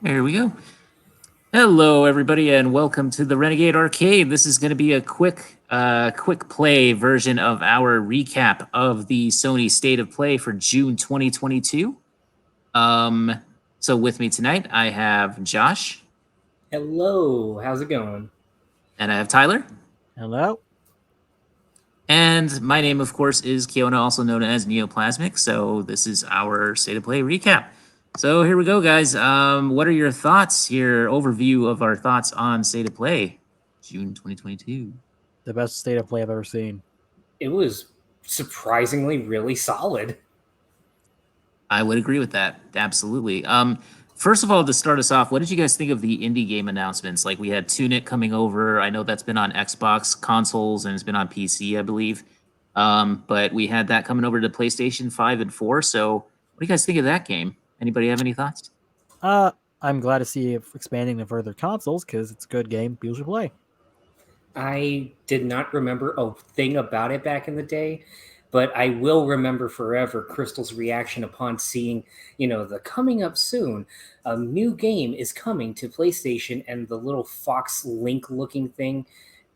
There we go. Hello, everybody, and welcome to the Renegade Arcade. This is going to be a quick play version of our recap of the Sony State of Play for June 2022. Um, so with me tonight, I have Josh Hello, how's it going? and I have Tyler. Hello. And my name, of course, is Kiona, also known as Neoplasmic. So this is our State of Play recap. So here we go, guys. What are your thoughts here? Overview of our thoughts on State of Play, June 2022. The best state of play I've ever seen. It was surprisingly really solid. I would agree with that. Absolutely. First of all, to start us off, what did you guys think of the indie game announcements? Like we had Tunic coming over. I know that's been on Xbox consoles and it's been on PC, I believe. But we had that coming over to PlayStation 5 and 4. So what do you guys think of that game? Anybody have any thoughts? I'm glad to see it expanding to further consoles because it's a good game people should play. I did not remember a thing about it back in the day, but I will remember forever Crystal's reaction upon seeing, the coming up soon. A new game is coming to PlayStation, and the little Fox Link looking thing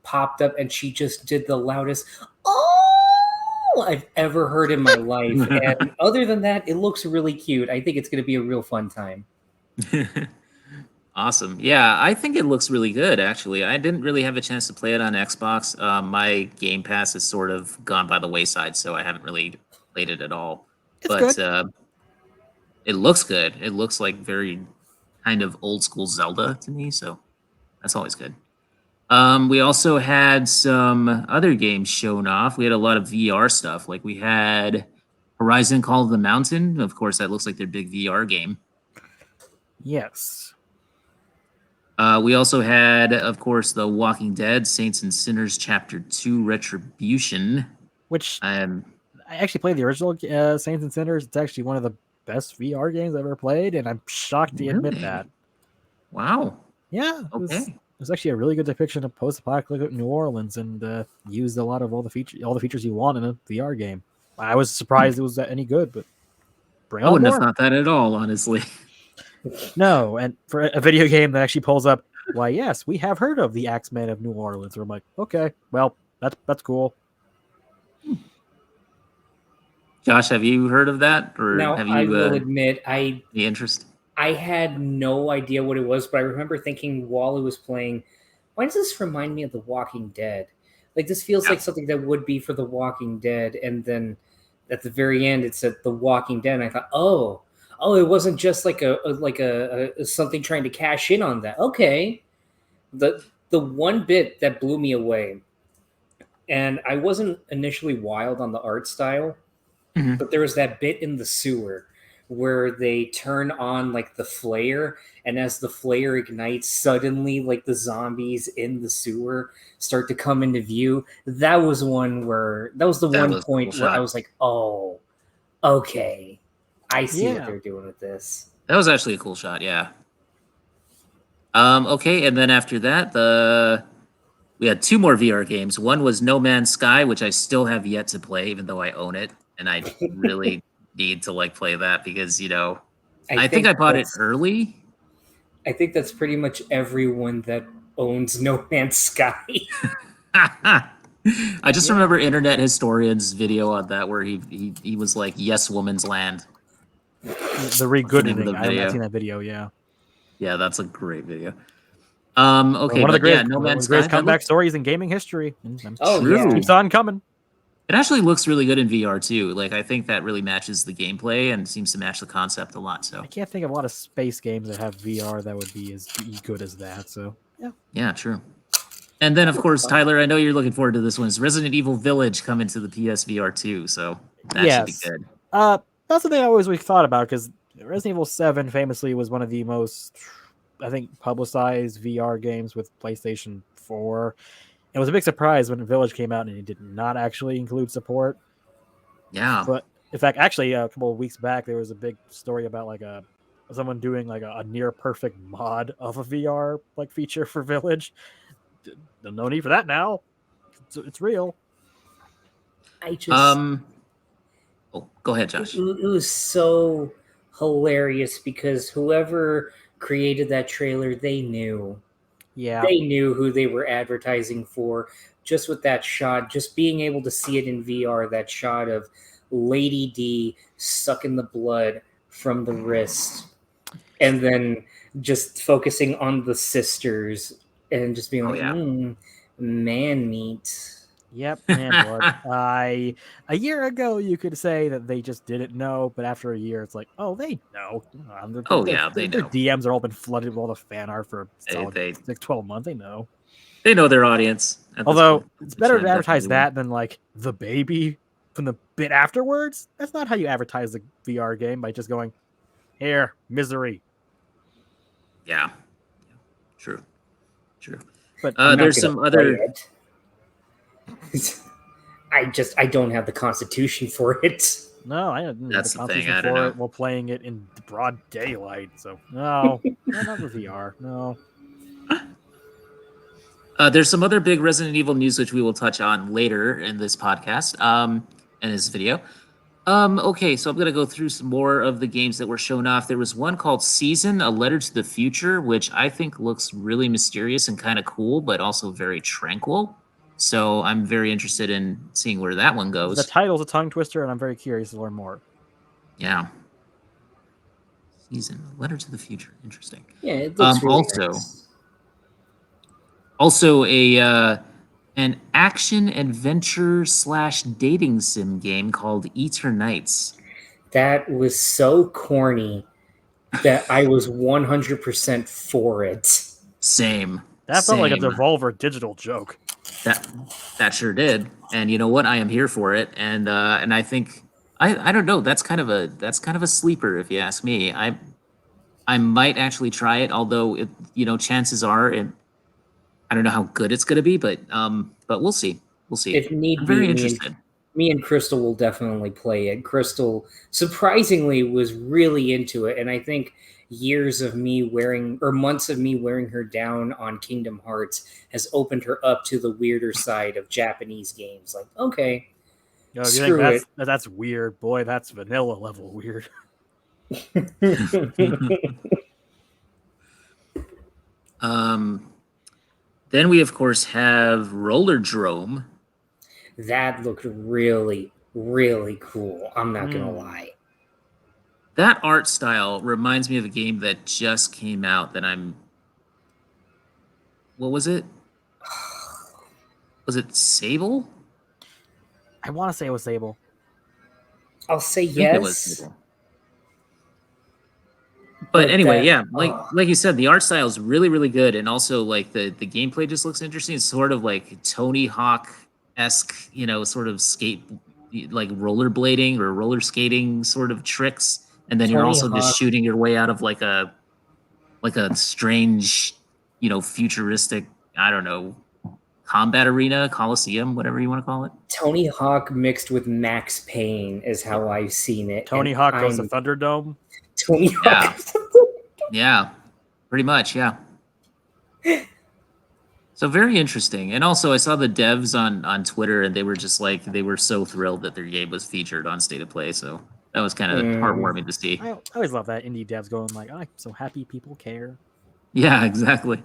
popped up, and she just did the loudest "Oh!" I've ever heard in my life. And other than that, it looks really cute. I think it's going to be a real fun time. Awesome. Yeah, I think it looks really good, actually. I didn't really have a chance to play it on Xbox. My Game Pass has sort of gone by the wayside, so I haven't really played it at all. It's But good. it looks good. It looks like very kind of old school Zelda to me, so that's always good. We also had some other games shown off. We had a lot of VR stuff. Like we had Horizon Call of the Mountain. Of course, that looks like their big VR game. Yes. We also had, of course, The Walking Dead, Saints and Sinners Chapter 2 Retribution. Which Um, I actually played the original Saints and Sinners. It's actually one of the best VR games I've ever played, and I'm shocked to admit really? that. Wow. Yeah, it Okay. was actually a really good depiction of post-apocalyptic New Orleans, and used a lot of all the features you want in a VR game. I was surprised it was any good, but bring I on wouldn't have more. thought that at all, honestly. No, and for a video game that actually pulls up, why yes, we have heard of the Axeman of New Orleans. Or I'm like, okay, well, that's cool. Josh, have you heard of that, or Now, have I you will admit, the interest? I had no idea what it was, but I remember thinking while it was playing, why does this remind me of The Walking Dead? Like this feels Yeah. like something that would be for The Walking Dead, and then at the very end it said The Walking Dead, and I thought, oh, it wasn't just like a something trying to cash in on that. Okay, the one bit that blew me away, and I wasn't initially wild on the art style, Mhm. but there was that bit in the sewer where they turn on like the flare, and as the flare ignites, suddenly like the zombies in the sewer start to come into view. That was the That one was a cool point where I shot. was like, oh, okay, I see what Yeah. they're doing with this. That was actually a cool shot. Yeah. Okay, and then after that, we had two more VR games. One was No Man's Sky, which I still have yet to play, even though I own it, and I really need to like play that because I I think think I bought it that's early. I think that's pretty much everyone that owns No Man's Sky. I just Yeah. remember Internet Historian's video on that where he was like, "Yes, woman's land." The What's the name of the re-goodening. I have not video? seen that video. Yeah. Yeah, that's a great video. Okay, One of the but yeah, greatest, No one of Man's the Sky. greatest That comeback looks stories in gaming history. Oh true. yeah. Keeps on coming. It actually looks really good in VR too. Like I think that really matches the gameplay and seems to match the concept a lot. So I can't think of a lot of space games that have VR that would be as good as that. So yeah. yeah, true. And then of course, Tyler, I know you're looking forward to this one. Is Resident Evil Village coming to the PSVR too? So that should be Yes. good. That's the thing I always thought about because Resident Evil 7 famously was one of the most, I think, publicized VR games with PlayStation 4. It was a big surprise when Village came out and it did not actually include support. Yeah. But in fact, actually, a couple of weeks back, there was a big story about like someone doing like a near perfect mod of a VR like feature for Village. No need for that now. It's real. I just Um. Oh, go ahead, it, Josh. it was so hilarious because whoever created that trailer, they knew. Yeah. They knew who they were advertising for. Just with that shot, just being able to see it in VR, that shot of Lady D sucking the blood from the wrist, and then just focusing on the sisters and just being Oh, like, yeah. man meat. Yep, man blood. A year ago you could say that they just didn't know, but after a year it's like, oh, they know. Oh, yeah, they Their know. DMs are all been flooded with all the fan art for a solid They 12 months. They know. they know their audience. At this Although point, it's which better I'm to advertise definitely that than like the baby from the bit afterwards. That's not how you advertise the VR game, by just going, here, misery. yeah, true. But I'm not There's gonna some play other. it. I don't have the constitution for it. no, I didn't have That's the the thing, constitution I don't for know. it while playing it in broad daylight. So no, not for VR. No. There's some other big Resident Evil news which we will touch on later in this podcast, in this video. Okay, so I'm gonna go through some more of the games that were shown off. There was one called Season: A Letter to the Future, which I think looks really mysterious and kind of cool, but also very tranquil. So I'm very interested in seeing where that one The goes. title's a tongue twister, and I'm very curious to learn more. Yeah. Season: A Letter to the Future. Interesting. Yeah, it looks really nice. Also an action adventure / dating sim game called Eternights. That was so corny that I was 100% for it. Same. That felt like a Same. Devolver Digital joke. That sure did. And you know what? I am here for it. And I think I don't know. That's kind of a sleeper if you ask me. I might actually try it, although chances are I don't know how good it's going to be, but we'll see. We'll see. If need I'm be, very interested. me and Crystal will definitely play it. Crystal surprisingly was really into it, and I think years of me wearing or months of me wearing her down on Kingdom Hearts has opened her up to the weirder side of Japanese games. Like, okay, You know, if you screw think that's weird, boy, that's vanilla level weird. it. Then we of course have Roller Drome. That looked really, really cool. I'm not gonna lie. That art style reminds me of a game that just came out that what was it? Was it Sable? I want to say it was Sable. I'll say I think it was yes. Sable. But anyway, that- yeah, like you said, the art style is really, really good, and also like the gameplay just looks interesting. It's sort of like Tony Hawk-esque, sort of skate, like rollerblading or roller skating sort of tricks, and then you're Tony also just Hawk- shooting your way out of like a strange, futuristic, I don't know, combat arena, Coliseum, whatever you want to call it. Tony Hawk mixed with Max Payne is how I've seen it. Tony and Hawk goes to I'm Thunderdome. Tony Yeah. Hawk. Yeah, pretty much, yeah. So very interesting. And also I saw the devs on Twitter and they were just like they were so thrilled that their game was featured on State of Play. So that was kind of heartwarming to see. I always love that indie devs going like, I'm so happy people care. Yeah, exactly.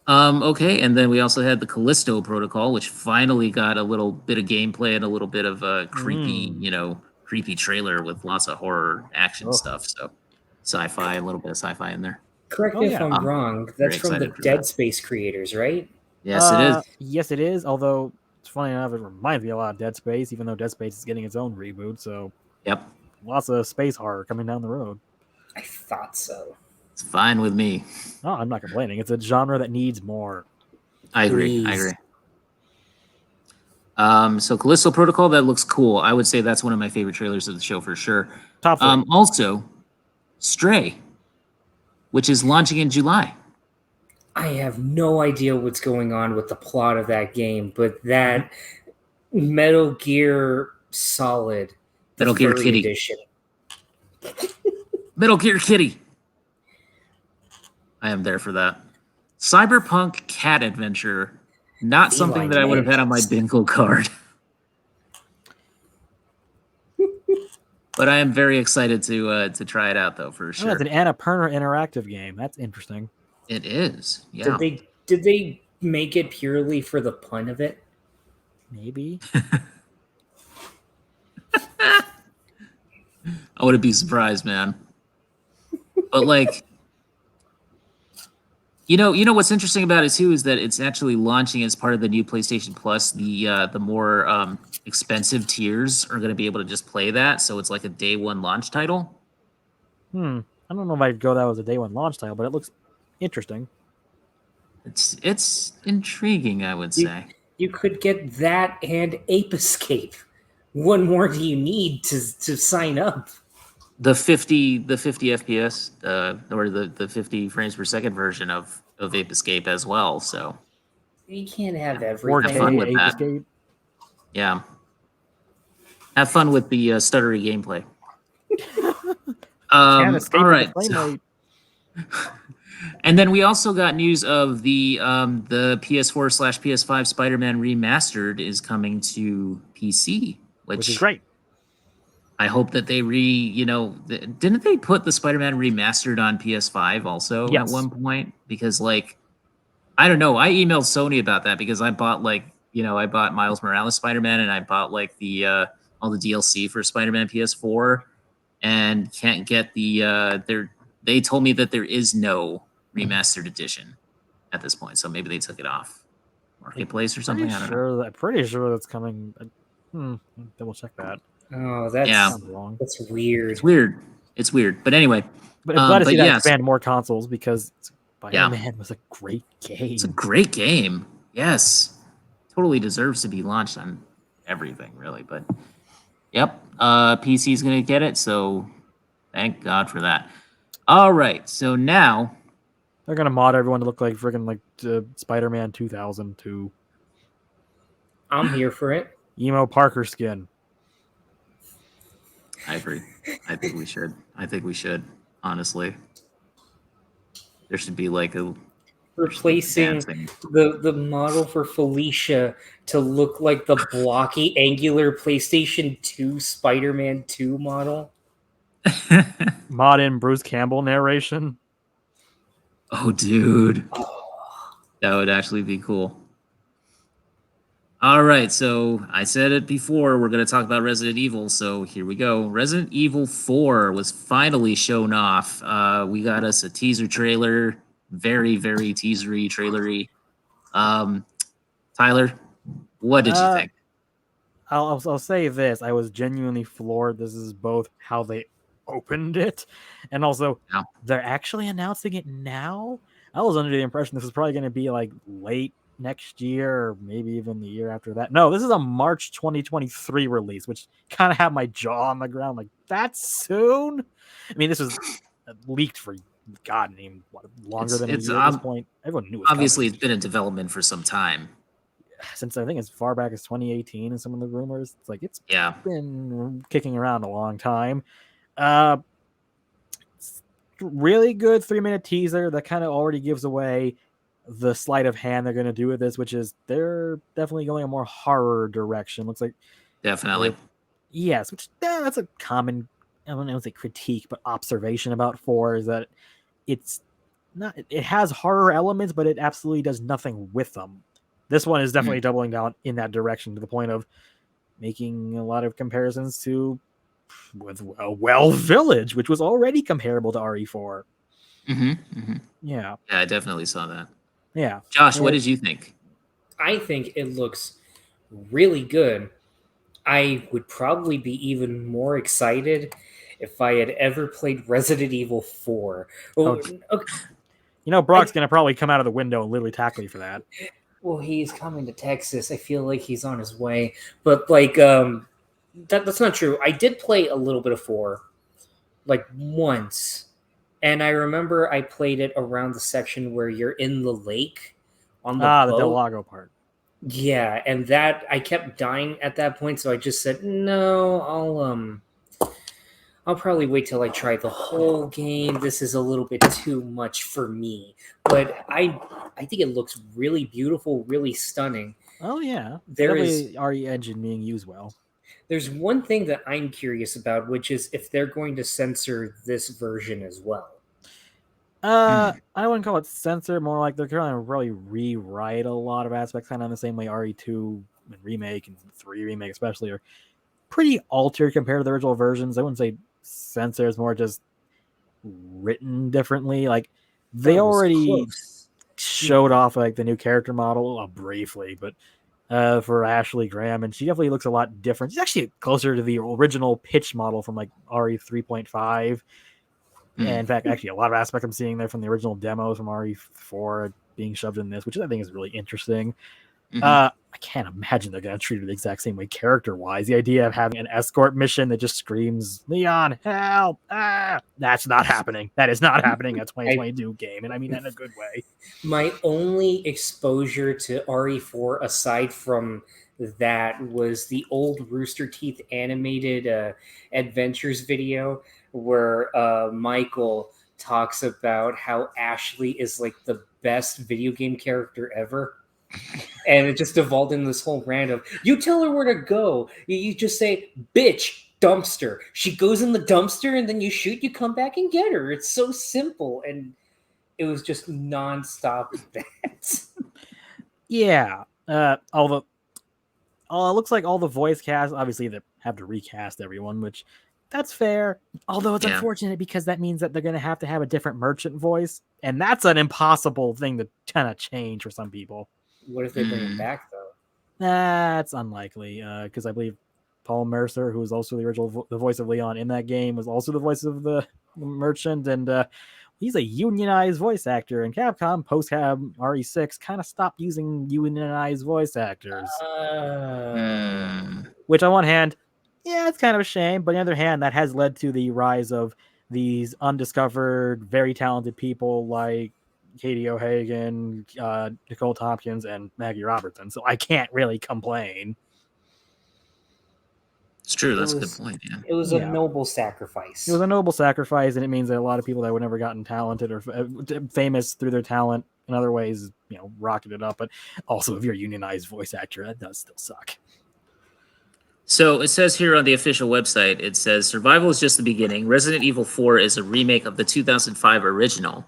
Okay, and then we also had the Callisto Protocol, which finally got a little bit of gameplay and a little bit of a creepy trailer with lots of horror action stuff. So sci-fi, a little bit of sci-fi in there. Correct me if I'm wrong. That's very from the excited for Dead that. Space creators, right? Yes, it is. Yes, it is. Although it's funny enough, it reminds me a lot of Dead Space, even though Dead Space is getting its own reboot. So Yep, lots of space horror coming down the road. I thought so. it's fine with me. No, I'm not complaining. It's a genre that needs more. I agree. Please. So Callisto Protocol, that looks cool. I would say that's one of my favorite trailers of the show for sure. Top three. Also, Stray, which is launching in July. I have no idea what's going on with the plot of that game, but that Metal Gear Solid, the Metal Gear furry Kitty. edition. Metal Gear Kitty. I am there for that. Cyberpunk Cat Adventure. Not something that I would have had on my bingo card. But I am very excited to try it out though, for Oh, sure. it's an Annapurna interactive game. That's interesting. It is. Yeah. Did they make it purely for the pun of it? Maybe. I wouldn't be surprised, man. But like, you know what's interesting about it too is that it's actually launching as part of the new PlayStation Plus. The more expensive tiers are going to be able to just play that, so it's like a day one launch title. I don't know if I'd go that was a day one launch title, but it looks interesting. It's intriguing, I would say. You could get that and Ape Escape. What more do you need to sign up? The 50 FPS or the 50 frames per second version of Ape Escape as well. So You can't have 4K everything. fun with Ape that. Escape. yeah, have fun with the stuttery gameplay. Can't escape all with right. the flame so- rate. And then we also got news of the PS4/PS5 Spider-Man Remastered is coming to PC, Which is great. I hope that they didn't they put the Spider-Man Remastered on PS5 also Yes. at one point? Because like, I don't know. I emailed Sony about that because I bought I bought Miles Morales Spider-Man and I bought like the all the DLC for Spider-Man PS4 and can't get they told me that there is no remastered edition at this point. So maybe they took it off Marketplace or something. I don't know. Pretty sure that's coming. Double check that. Oh, that's Yeah. Sounds wrong. that's weird. It's weird. It's weird. But anyway, But I'm glad to see that yes. expand more consoles because Spider-Man was a great game. It's a great game. Yes. Totally deserves to be launched on everything, really. But yep, PC is going to get it. So thank God for that. All right. So now, They're gonna mod everyone to look like friggin' like Spider-Man 2002 I'm here for it. emo Parker skin. I agree. I think we should. Honestly, there should be like a Replacing dancing. the model for Felicia to look like the blocky, angular PlayStation 2 Spider-Man 2 model. Mod in Bruce Campbell narration. Oh, dude. Oh, That would actually be cool. All right, so I said it before, we're going to talk about Resident Evil, so here we go. Resident Evil 4 was finally shown off. We got us a teaser trailer, very, very teasery, trailery. Tyler, what did you think? I'll say this: I was genuinely floored. This is both how they opened it, and also Yeah. they're actually announcing it now. I was under the impression this was probably going to be like late next year, or maybe even the year after that. No, this is a March 2023 release, which kind of had my jaw on the ground. Like, that's soon. I mean, this was leaked for God name longer than a year at this point. Everyone knew it was Obviously, coming. it's been in development for some time. Since I think as far back as 2018 and some of the rumors. It's like it's Yeah. been kicking around a long time. It's really good 3-minute teaser that kind of already gives away the sleight of hand they're going to do with this, which is they're definitely going a more horror direction. Looks like Definitely. yes, which that's a common, I don't know, say critique, but observation about 4 is that it's not. It has horror elements, but it absolutely does nothing with them. This one is definitely doubling down in that direction to the point of making a lot of comparisons to Well Village, which was already comparable to RE4. Yeah. Yeah, I definitely saw that. Yeah. Josh, what did you think? I think it looks really good. I would probably be even more excited if I had ever played Resident Evil 4. Well, Oh. okay, You know, Brock's going to probably come out of the window and literally tackle you for that. well, he's coming to Texas. I feel like he's on his way. But, like, that's not true. I did play a little bit of 4, like, once. And I remember I played it around the section where you're in the lake on the the boat. Del Lago part. Yeah, and that I kept dying at that point, so I just said, no, I'll probably wait till I try the whole game. This is a little bit too much for me. But I think it looks really beautiful, really stunning. Oh, yeah. There Definitely is RE engine being used well. There's one thing that I'm curious about, which is if they're going to censor this version as well. I wouldn't call it censor, more like they're trying to really rewrite a lot of aspects, kind of in the same way RE2 and Remake and 3 Remake especially are pretty altered compared to the original versions. I wouldn't say censor, is more just written differently. Like they That was already close. showed off like the new character model briefly, but for Ashley Graham, and she definitely looks a lot different. She's actually closer to the original pitch model from like RE 3.5. And in fact, actually, a lot of aspects I'm seeing there from the original demos from RE4 being shoved in this, which I think is really interesting. I can't imagine they're going to treat it the exact same way character-wise. The idea of having an escort mission that just screams, Leon, help! That's not happening. That is not happening at 2022 game, and I mean that in a good way. My only exposure to RE4 aside from that was the old Rooster Teeth animated adventures video where Michael talks about how Ashley is like the best video game character ever. And it just evolved into this whole rant of, you tell her where to go. You just say, bitch, dumpster. She goes in the dumpster and then you shoot, you come back and get her. It's so simple. And it was just nonstop that. Yeah. Although it looks like all the voice cast, obviously they have to recast everyone, which that's fair. Although it's unfortunate because that means that they're going to have a different merchant voice. And that's an impossible thing to kind of change for some people. What if they bring him back, though? That's unlikely, because I believe Paul Mercer, who was also the original the voice of Leon in that game, was also the voice of the merchant, and he's a unionized voice actor. And Capcom, post-Cab RE6, kind of stopped using unionized voice actors. Which, on one hand, yeah, it's kind of a shame, but on the other hand, that has led to the rise of these undiscovered, very talented people like Katie O'Hagan, Nicole Tompkins, and Maggie Robertson. So I can't really complain. It's true. That's a good point. Yeah. It was a noble sacrifice. It was a noble sacrifice, and it means that a lot of people that would never gotten talented or famous through their talent in other ways, rocketed up. But also, if you're a unionized voice actor, that does still suck. So it says here on the official website, it says survival is just the beginning. Resident Evil 4 is a remake of the 2005 original,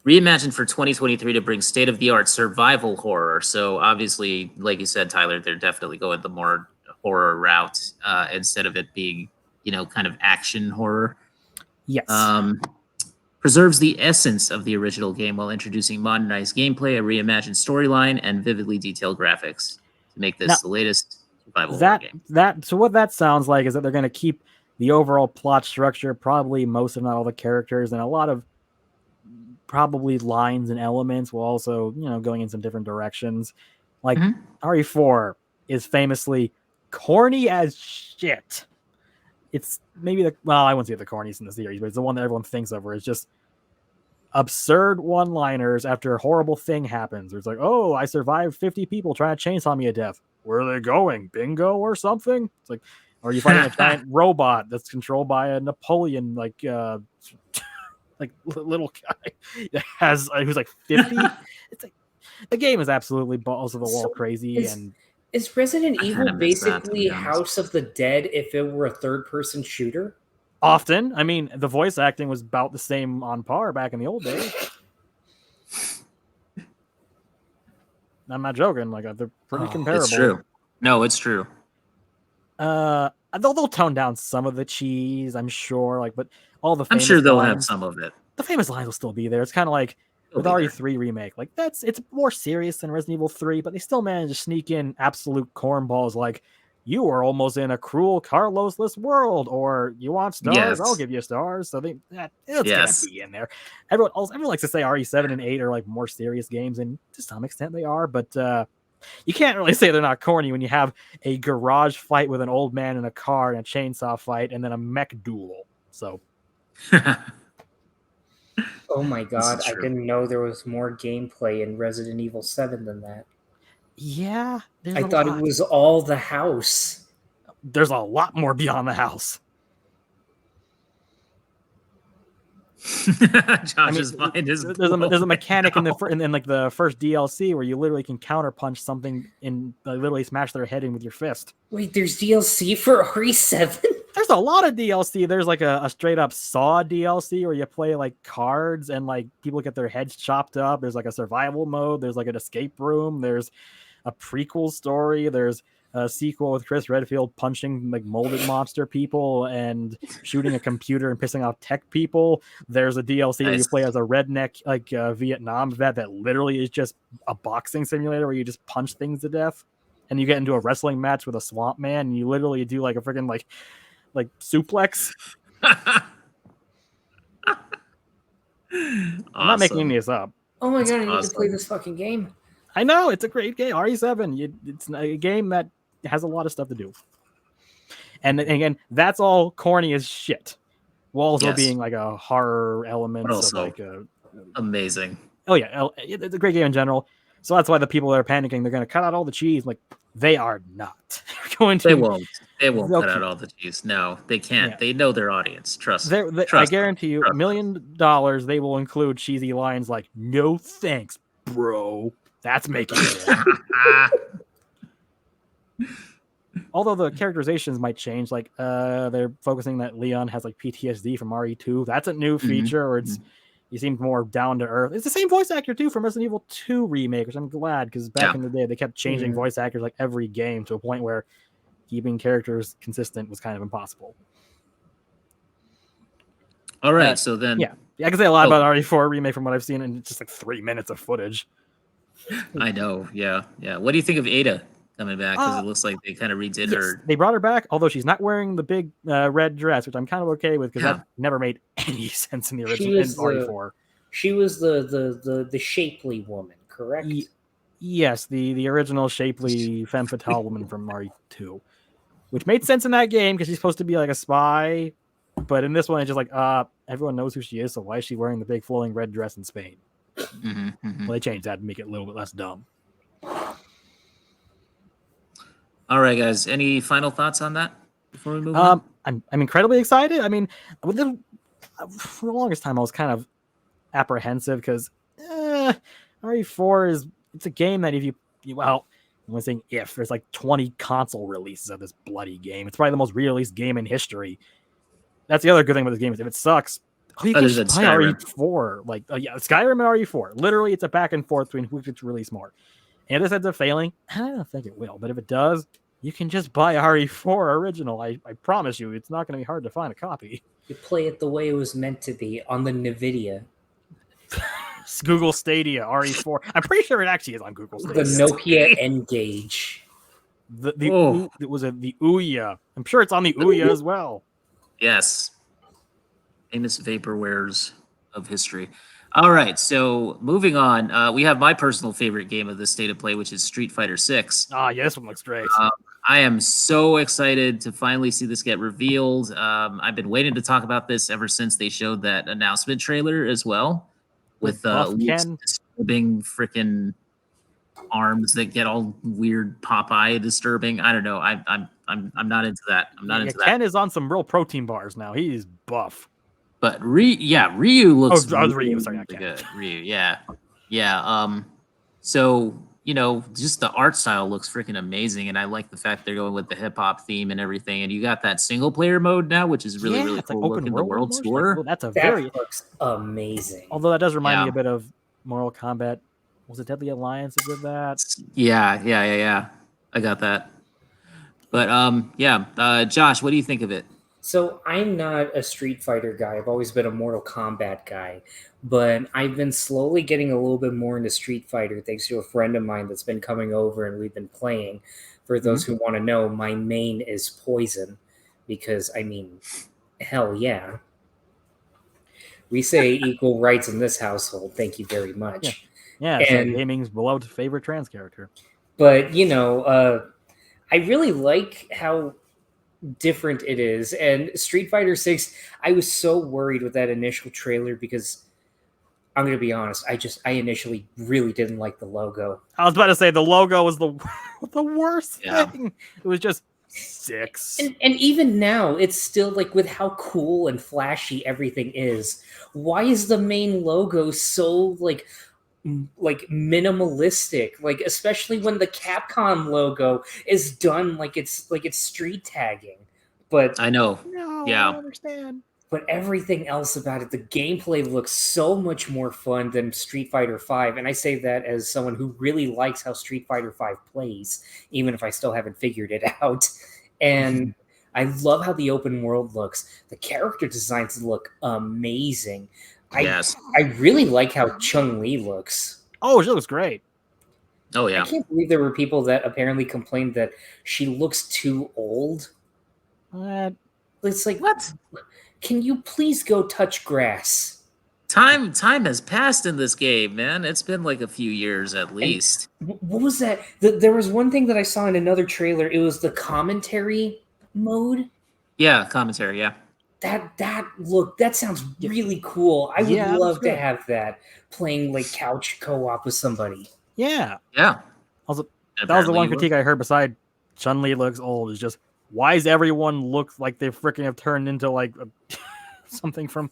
reimagined for 2023 to bring state-of-the-art survival horror. So obviously, like you said, Tyler, they're definitely going the more horror route instead of it being, kind of action horror. Yes. Preserves the essence of the original game while introducing modernized gameplay, a reimagined storyline, and vividly detailed graphics to make this the latest survival horror game. So what that sounds like is that they're going to keep the overall plot structure, probably most if not all the characters, and a lot of probably lines and elements will also, going in some different directions. Like RE4 is famously corny as shit. It's maybe I wouldn't say the corniest in the series, but it's the one that everyone thinks of where it's just absurd one-liners after a horrible thing happens. Where it's like, oh, I survived 50 people trying to chainsaw me to death. Where are they going? Bingo or something? It's like, or you fighting a giant robot that's controlled by a Napoleon, like little guy that has who's like 50. It's like the game is absolutely balls to the wall crazy. Is Resident Evil basically House of the Dead if it were a third-person shooter? Often. I mean, the voice acting was about the same on par back in the old days. I'm not joking. Like, they're pretty comparable. It's true. No, it's true. They'll tone down some of the cheese, I'm sure. Like, but all the famous I'm sure they'll lines, have some of it. The famous lines will still be there. It's kind of like with RE3 remake. Like, it's more serious than Resident Evil 3, but they still manage to sneak in absolute cornballs like, you are almost in a cruel Carlos-less world, or you want stars? I'll give you stars. So it's gonna be in there. Everyone likes to say RE7 and 8 are like more serious games, and to some extent they are, but you can't really say they're not corny when you have a garage fight with an old man in a car and a chainsaw fight and then a mech duel. So oh my god, I didn't know there was more gameplay in Resident Evil 7 than that. Yeah, I thought it was all the house. There's a lot more beyond the house. Josh's mind is there's a mechanic in in like the first DLC where you literally can counterpunch something and literally smash their head in with your fist. Wait, there's DLC for RE7? There's a lot of DLC. There's like a straight up Saw DLC where you play like cards and like people get their heads chopped up. There's like a survival mode. There's like an escape room. There's a prequel story. There's a sequel with Chris Redfield punching like molded monster people and shooting a computer and pissing off tech people. There's a DLC where you play as a redneck like Vietnam vet that literally is just a boxing simulator where you just punch things to death. And you get into a wrestling match with a swamp man and you literally do like a freaking like suplex. I'm not making any of this up. Oh my god, I need to play this fucking game. I know, it's a great game. RE7, it's a game that has a lot of stuff to do. And again, that's all corny as shit. While also being like a horror element. But also like amazing. Oh yeah, it's a great game in general. So that's why the people that are panicking, they're going to cut out all the cheese. Like, they are not going to. They won't cut out all the cheese. No, they can't. Yeah. They know their audience. Trust I guarantee you, $1 million, they will include cheesy lines like, "No thanks, bro." That's making it. Although the characterizations might change, like they're focusing that Leon has like PTSD from RE2. That's a new feature, or he seems more down to earth. It's the same voice actor too from Resident Evil 2 remake, which I'm glad because back in the day they kept changing voice actors like every game to a point where keeping characters consistent was kind of impossible. All right, so then I can say a lot about RE4 remake from what I've seen, and it's just like 3 minutes of footage. I know, yeah. What do you think of Ada coming back? Because it looks like they kind of redid her. They brought her back, although she's not wearing the big red dress, which I'm kind of okay with because that never made any sense in the original RE4. She was the shapely woman, correct? Yes, the original shapely femme fatale woman from RE2, which made sense in that game because she's supposed to be like a spy, but in this one it's just like everyone knows who she is, so why is she wearing the big flowing red dress in Spain? Well, they changed that to make it a little bit less dumb. All right, guys. Any final thoughts on that before we move on? I'm incredibly excited. I mean, for the longest time, I was kind of apprehensive because RE4 it's a game that if I'm saying if there's like 20 console releases of this bloody game, it's probably the most re-released game in history. That's the other good thing about this game is if it sucks, you can just buy RE4. Like Skyrim and RE4. Literally, it's a back and forth between who gets to release more. And if this ends up failing, I don't think it will. But if it does, you can just buy RE4 original. I promise you, it's not going to be hard to find a copy. You play it the way it was meant to be on the NVIDIA. Google Stadia RE4. I'm pretty sure it actually is on Google Stadia. The Nokia N-Gage. The Ouya. I'm sure it's on the Ouya as well. Yes. Famous vaporwares of history. All right, so moving on, we have my personal favorite game of this state of play, which is Street Fighter VI. Yeah, this one looks great. I am so excited to finally see this get revealed. I've been waiting to talk about this ever since they showed that announcement trailer as well, with Luke's disturbing freaking arms that get all weird Popeye disturbing. I don't know. I'm not into that. I'm not into that. Ken is on some real protein bars now. He's buff. But Ryu looks Ryu. Sorry, not good. Ryu, yeah. So just the art style looks freaking amazing, and I like the fact they're going with the hip hop theme and everything. And you got that single player mode now, which is really cool. Like open the world tour. That looks amazing. Although that does remind me a bit of Mortal Kombat. Was it Deadly Alliance that did that? Yeah. I got that. But Josh, what do you think of it? So I'm not a Street Fighter guy. I've always been a Mortal Kombat guy. But I've been slowly getting a little bit more into Street Fighter thanks to a friend of mine that's been coming over and we've been playing. For those who want to know, my main is Poison. Because, hell yeah. We say equal rights in this household. Thank you very much. Yeah, and gaming's beloved favorite trans character. But, I really like how different it is. And Street Fighter 6, I was so worried with that initial trailer because I'm going to be honest, I initially really didn't like the logo. I was about to say the logo was the worst thing. It was just 6. And even now, it's still like with how cool and flashy everything is. Why is the main logo so like minimalistic? Like especially when the Capcom logo is done like it's street tagging. But I know. No, I Yeah. don't understand. but everything else about it, the gameplay looks so much more fun than Street Fighter V, and I say that as someone who really likes how Street Fighter V plays, even if I still haven't figured it out. And I love how the open world looks. The character designs look amazing. Yes. I really like how Chun-Li looks. Oh, she looks great. Oh yeah. I can't believe there were people that apparently complained that she looks too old. It's like, What? can you please go touch grass? Time has passed in this game, man. It's been like a few years at least. What was that? There was one thing that I saw in another trailer. It was the commentary mode. Yeah, commentary, yeah. That sounds really cool. I would Yeah, love to good. have that playing like couch co-op with somebody. Yeah. Yeah. Also, that was the Apparently one you critique I heard beside Chun-Li looks old is just why does everyone look like they freaking have turned into like something from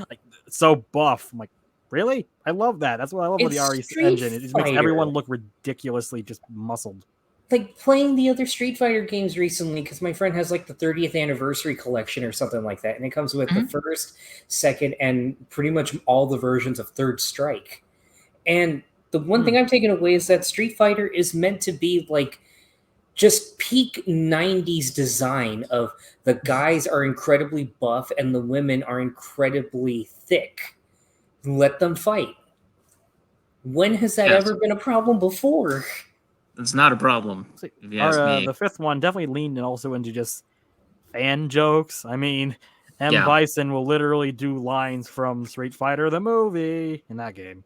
like so buff? I'm like, really? I love that. That's what I love with the It's RE Street engine. It just makes Fighter. everyone look ridiculously just muscled. Like playing the other Street Fighter games recently, because my friend has like the 30th anniversary collection or something like that, and it comes with the first, second, and pretty much all the versions of Third Strike. And the one thing I'm taking away is that Street Fighter is meant to be like just peak 90s design of the guys are incredibly buff and the women are incredibly thick. Let them fight. When has that ever been a problem before? It's not a problem, if you ask me. The fifth one definitely leaned also into just fan jokes. I mean, M. Yeah. Bison will literally do lines from Street Fighter the movie in that game.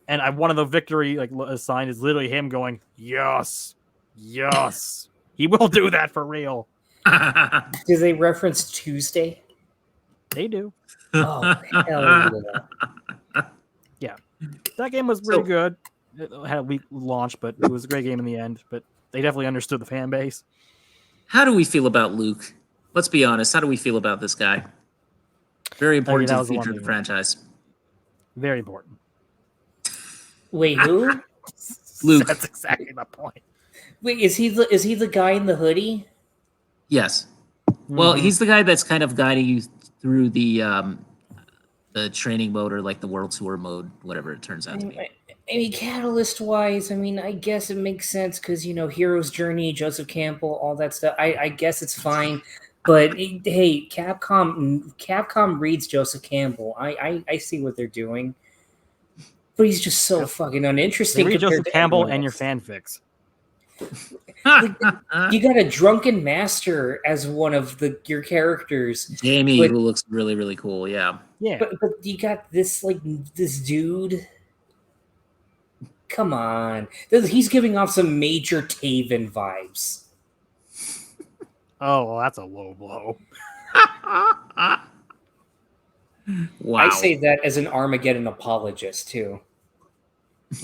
And one of the victory like sign is literally him going, "Yes, yes, he will do that for real." Do they reference Tuesday? They do. Oh, hell yeah. Yeah, that game was pretty good. It had a weak launch, but it was a great game in the end. But they definitely understood the fan base. How do we feel about Luke? Let's be honest. How do we feel about this guy? Very important to the future of the franchise. Very important. Wait, who? Luke. That's exactly the point. Wait, is he the guy in the hoodie? Yes. Well, he's the guy that's kind of guiding you through the training mode or like the world tour mode, whatever it turns out to be. I mean, catalyst-wise, I mean, I guess it makes sense because, you know, Hero's Journey, Joseph Campbell, all that stuff. I guess it's fine. But, hey, Capcom reads Joseph Campbell. I see what they're doing. But he's just so fucking uninteresting. Read Joseph Campbell and your else. fanfics. You got a drunken master as one of your characters. Jamie, who looks really, really cool. Yeah. Yeah. But you got this dude. Come on. He's giving off some major Taven vibes. Oh, well, that's a low blow. Wow. I say that as an Armageddon apologist, too.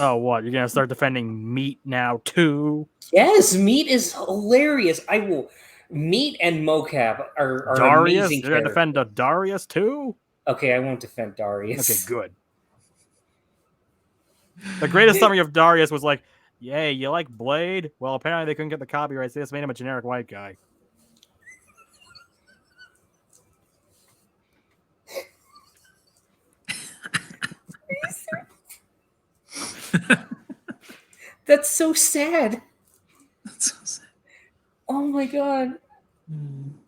Oh, what? You're going to start defending Meat now, too? Yes, Meat is hilarious. I will. Meat and Mocap are Darius? amazing You're going to defend Darius, too? Okay, I won't defend Darius. Okay, good. The greatest summary of Darius was like, yay, you like Blade? Well, apparently they couldn't get the copyrights. They just made him a generic white guy. That's so sad. That's so sad. Oh my god.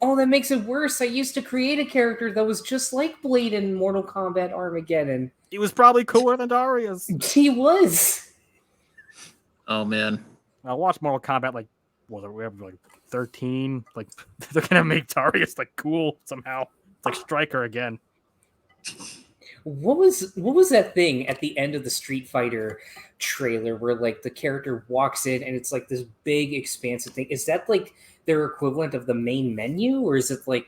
Oh, that makes it worse. I used to create a character that was just like Blade in Mortal Kombat Armageddon. He was probably cooler than Darius. He was. Oh, man. I watched Mortal Kombat like 13. Like they're gonna make Darius like cool somehow. It's like Stryker again. What was that thing at the end of the Street Fighter trailer where like the character walks in and it's like this big expansive thing? Is that like their equivalent of the main menu, or is it like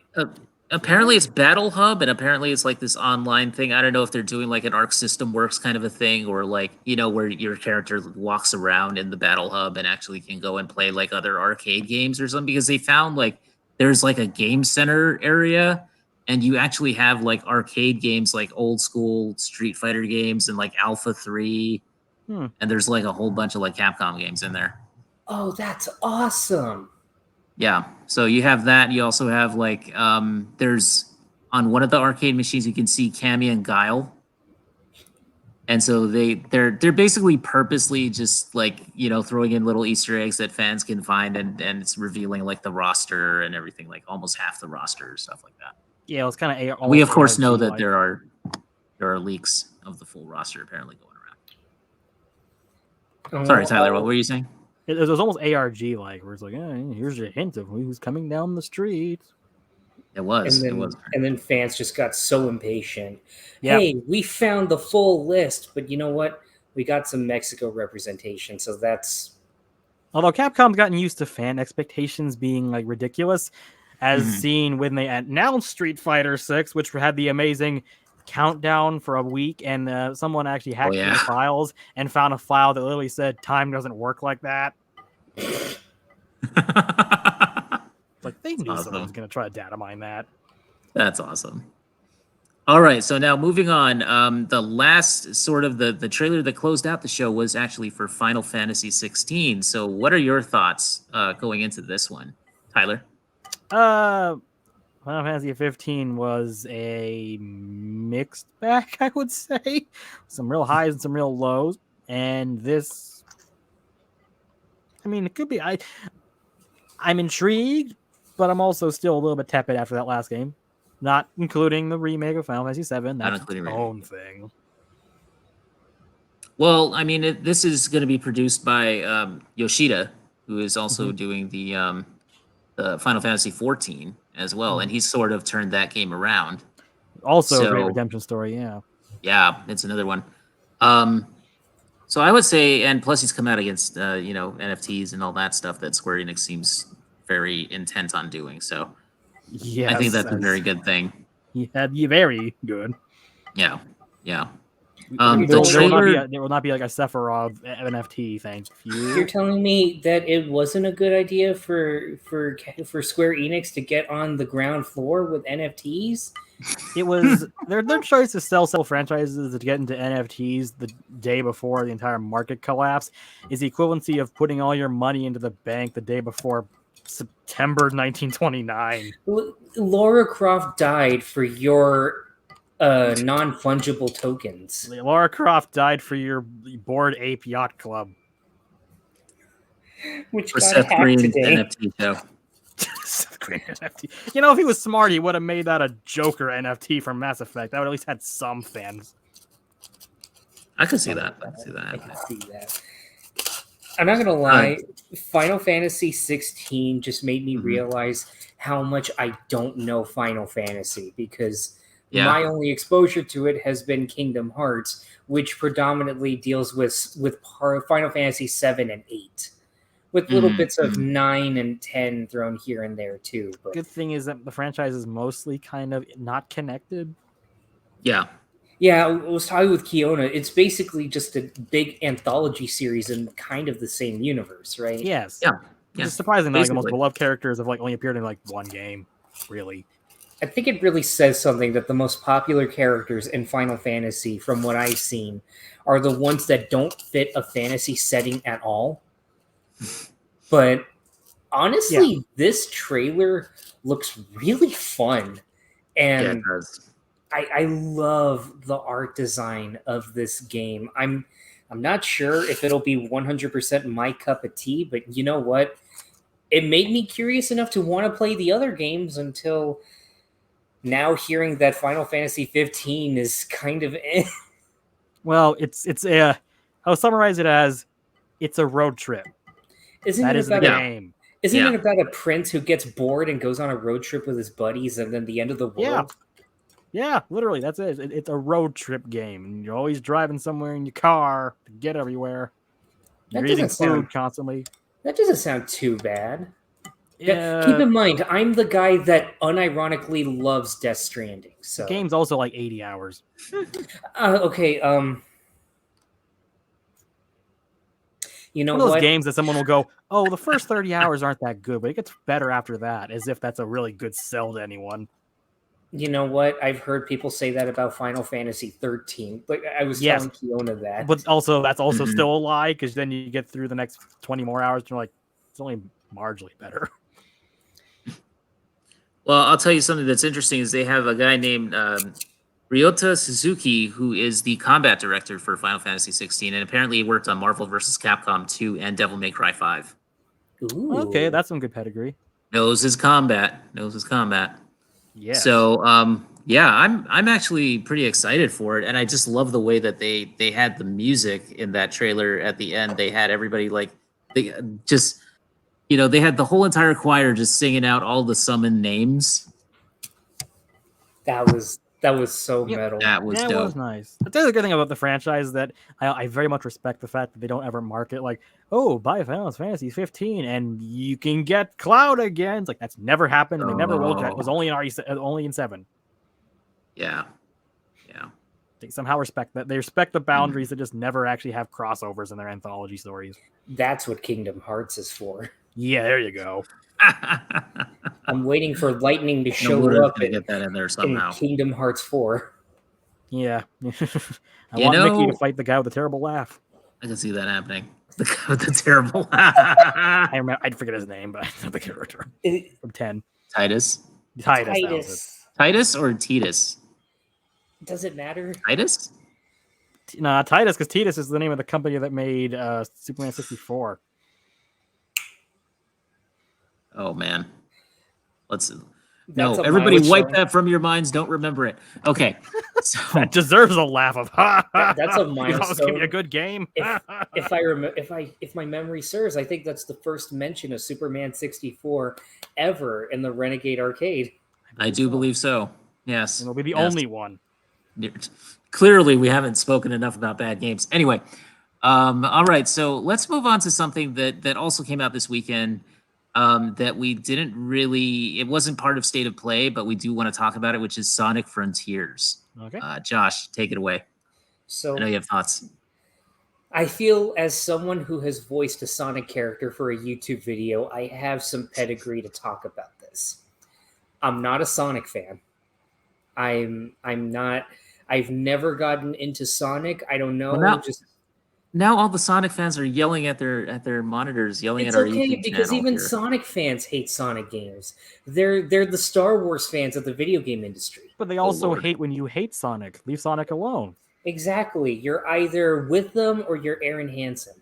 Apparently it's Battle Hub, and apparently it's like this online thing. I don't know if they're doing like an Arc System Works kind of a thing, or like, where your character walks around in the Battle Hub and actually can go and play like other arcade games or something. Because they found like there's like a game center area, and you actually have like arcade games, like old school Street Fighter games and like Alpha 3. And there's like a whole bunch of like Capcom games in there. Oh, that's awesome. Yeah, so you have that. You also have like there's on one of the arcade machines you can see Cammy and Guile, and so they're basically purposely just like throwing in little Easter eggs that fans can find, and it's revealing like the roster and everything, like almost half the roster or stuff like that. Yeah, it's kind of. We of course know that there are leaks of the full roster apparently going around. Sorry, Tyler, what were you saying? It was almost ARG like, where it's like, here's your hint of who's coming down the street. It was. And then fans just got so impatient. Yep. Hey, we found the full list, but you know what? We got some Mexico representation, so that's. Although Capcom's gotten used to fan expectations being like ridiculous, as seen when they announced Street Fighter VI, which had the amazing countdown for a week, and someone actually hacked the files and found a file that literally said time doesn't work like that. Like they knew someone was going to try to data mine that. That's awesome. All right, so now moving on, the last sort of the trailer that closed out the show was actually for Final Fantasy XVI. So what are your thoughts going into this one, Tyler? Final Fantasy 15 was a mixed bag, I would say. Some real highs and some real lows. And this, I mean, it could be. I'm intrigued, but I'm also still a little bit tepid after that last game. Not including the remake of Final Fantasy VII. That's its own thing. Well, I mean, this is going to be produced by Yoshida, who is also doing the Final Fantasy XIV as well, and he's sort of turned that game around. Also, a great redemption story, yeah. Yeah, it's another one. So I would say, and plus he's come out against NFTs and all that stuff that Square Enix seems very intent on doing. So I think that's a very good thing. Yeah, very good. Yeah, yeah. There will not be like a Sephiroth NFT thing. You're telling me that it wasn't a good idea for Square Enix to get on the ground floor with NFTs? It was their choice to sell franchises to get into NFTs the day before the entire market collapse is the equivalency of putting all your money into the bank the day before September 1929. Lara Croft died for your non-fungible tokens. Lara Croft died for your Bored Ape Yacht Club. Which got Seth Green's today. NFT show. Seth Green NFT. You know, if he was smart, he would have made that a Joker NFT from Mass Effect. That would at least had some fans. I could see that. I could see that. I'm not gonna lie, Final Fantasy 16 just made me realize how much I don't know Final Fantasy, because my only exposure to it has been Kingdom Hearts, which predominantly deals with Final Fantasy 7 and 8, with little bits of 9 and 10 thrown here and there too. But good thing is that the franchise is mostly kind of not connected. Yeah. Yeah, I was talking with Kiona. It's basically just a big anthology series in kind of the same universe, right? Yes. Yeah. It's surprising that like, the most beloved characters have like only appeared in like one game, really. I think it really says something that the most popular characters in Final Fantasy, from what I've seen, are the ones that don't fit a fantasy setting at all. But honestly, this trailer looks really fun. And it does. I love the art design of this game. I'm not sure if it'll be 100% my cup of tea, but you know what? It made me curious enough to want to play the other games until now, hearing that Final Fantasy 15 is kind of Well, I'll summarize it as it's a road trip. Isn't it about a prince who gets bored and goes on a road trip with his buddies and then the end of the world? Yeah, literally, that's it. It's a road trip game, and you're always driving somewhere in your car to get everywhere. You're eating food constantly. That doesn't sound too bad. Keep in mind, I'm the guy that unironically loves Death Stranding. So the game's also like 80 hours. okay. You know One of those what? games that someone will go, "Oh, the first 30 hours aren't that good, but it gets better after that," as if that's a really good sell to anyone. You know what? I've heard people say that about Final Fantasy 13. Like I was Yes. telling Fiona that. But also, that's also still a lie, because then you get through the next 20 more hours and you're like, it's only marginally better. Well, I'll tell you something that's interesting is they have a guy named Ryota Suzuki, who is the combat director for Final Fantasy 16, and apparently he worked on Marvel vs. Capcom 2 and Devil May Cry 5. Ooh. Okay, that's some good pedigree. Knows his combat. Knows his combat. Yeah. So, yeah, I'm actually pretty excited for it, and I just love the way that they had the music in that trailer at the end. They had everybody like they just they had the whole entire choir just singing out all the summon names. That was so Yeah, metal. That was That dope. was nice. That's the other good thing about the franchise, that I very much respect the fact that they don't ever market like, oh, buy Final Fantasy 15 and you can get Cloud again. It's like, that's never happened, and they never will. It was only in only in 7. Yeah. Yeah. They somehow respect that. They respect the boundaries that just never actually have crossovers in their anthology stories. That's what Kingdom Hearts is for. Yeah, there you go. I'm waiting for Lightning to show Nomura's up gonna get that in there in somehow. Kingdom Hearts 4. Yeah. I You want Mickey know- to fight the guy with the terrible laugh. I can see that happening. The guy with the terrible I'd forget his name, but I know the character from 10. Titus. Titus. That was it. Titus. Titus or Titus? Does it matter? Titus? Nah, Titus, because Titus is the name of the company that made Superman 64. Oh man. Let's That's no. a Everybody mileage wipe show. that from your minds. Don't remember it. Okay. So That deserves a laugh of ha. That's a You always give me milestone. a good game. If my memory serves, I think that's the first mention of Superman 64 ever in the Renegade Arcade. I do believe so. Yes. And it'll be the Yes. only one. Clearly, we haven't spoken enough about bad games. Anyway, all right. So let's move on to something that also came out this weekend. That we didn't really. It wasn't part of State of Play, but we do want to talk about it, which is Sonic Frontiers. Okay. Josh, take it away. So I know you have thoughts. I feel, as someone who has voiced a Sonic character for a YouTube video, I have some pedigree to talk about this. I'm not a Sonic fan. I'm not. I've never gotten into Sonic. I don't know. Well, just Now all the Sonic fans are yelling at their monitors, yelling it's at our okay YouTube because channel even here. Sonic fans hate Sonic games. They're the Star Wars fans of the video game industry. But they also Lord. hate when you hate Sonic. Leave Sonic alone. Exactly. You're either with them or you're Aaron Hansen.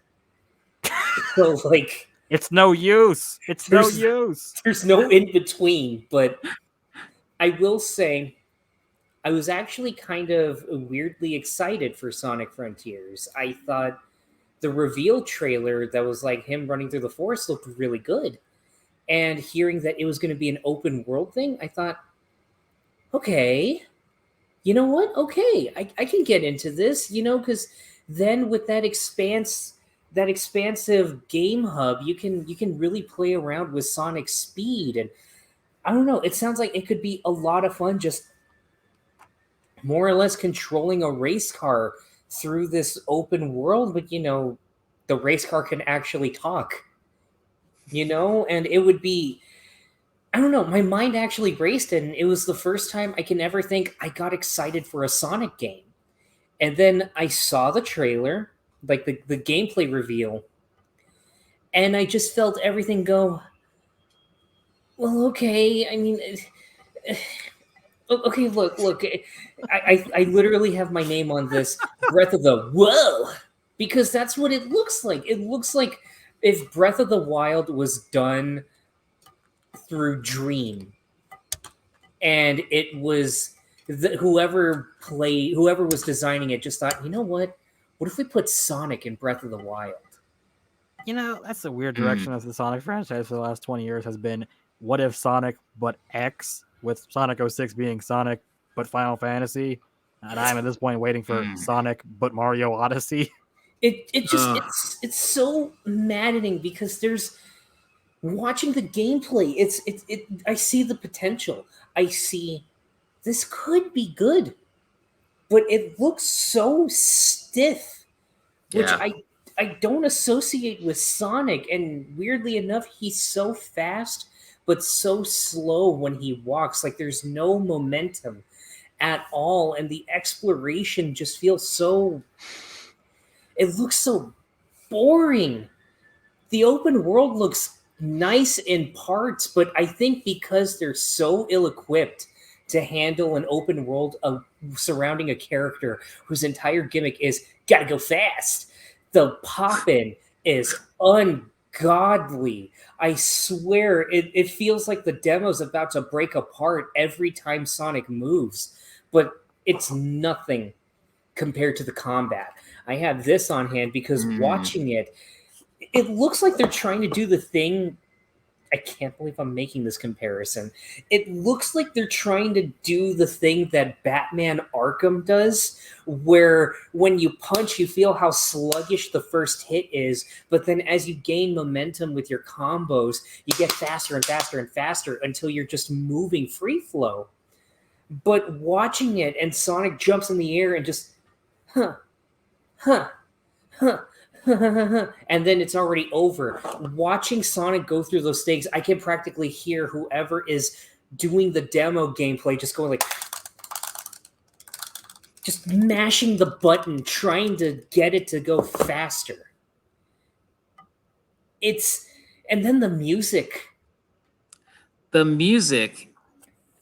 So like, It's no use. It's no There's- use. there's no in between. But I will say, I was actually kind of weirdly excited for Sonic Frontiers. I thought the reveal trailer that was like him running through the forest looked really good. And hearing that it was going to be an open world thing, I thought, okay, you know what? Okay, I can get into this, because then with that expansive game hub, you can really play around with Sonic speed. And I don't know, it sounds like it could be a lot of fun just more or less controlling a race car through this open world, but the race car can actually talk, and it would be, I don't know, my mind actually raced, and it was the first time I can ever think I got excited for a Sonic game. And then I saw the trailer, like the gameplay reveal, and I just felt everything go, well, okay, I mean, okay, look, I literally have my name on this, Breath of the Whoa, because that's what it looks like. It looks like if Breath of the Wild was done through Dream, and it was whoever was designing it just thought, you know what if we put Sonic in Breath of the Wild? That's a weird direction of the Sonic franchise for the last 20 years has been, what if Sonic but X, with Sonic 06 being Sonic but Final Fantasy? And I'm at this point waiting for Sonic but Mario Odyssey. It's so maddening because there's watching the gameplay, I see the potential. I see this could be good, but it looks so stiff, which Yeah. I don't associate with Sonic. And weirdly enough, he's so fast, but so slow when he walks. Like there's no momentum at all, and the exploration just feels so. It looks so boring. The open world looks nice in parts, but I think because they're so ill-equipped to handle an open world surrounding a character whose entire gimmick is gotta go fast, the pop-in is ungodly. I swear, it feels like the demo's about to break apart every time Sonic moves, but it's nothing compared to the combat. I have this on hand because watching it looks like they're trying to do the thing. I can't believe I'm making this comparison. It looks like they're trying to do the thing that Batman Arkham does, where when you punch, you feel how sluggish the first hit is, but then as you gain momentum with your combos, you get faster and faster and faster until you're just moving free flow. But watching it, and Sonic jumps in the air and just, huh, huh, huh, and then it's already over. Watching Sonic go through those things, I can practically hear whoever is doing the demo gameplay just going like, just mashing the button, trying to get it to go faster. And then the music. The music.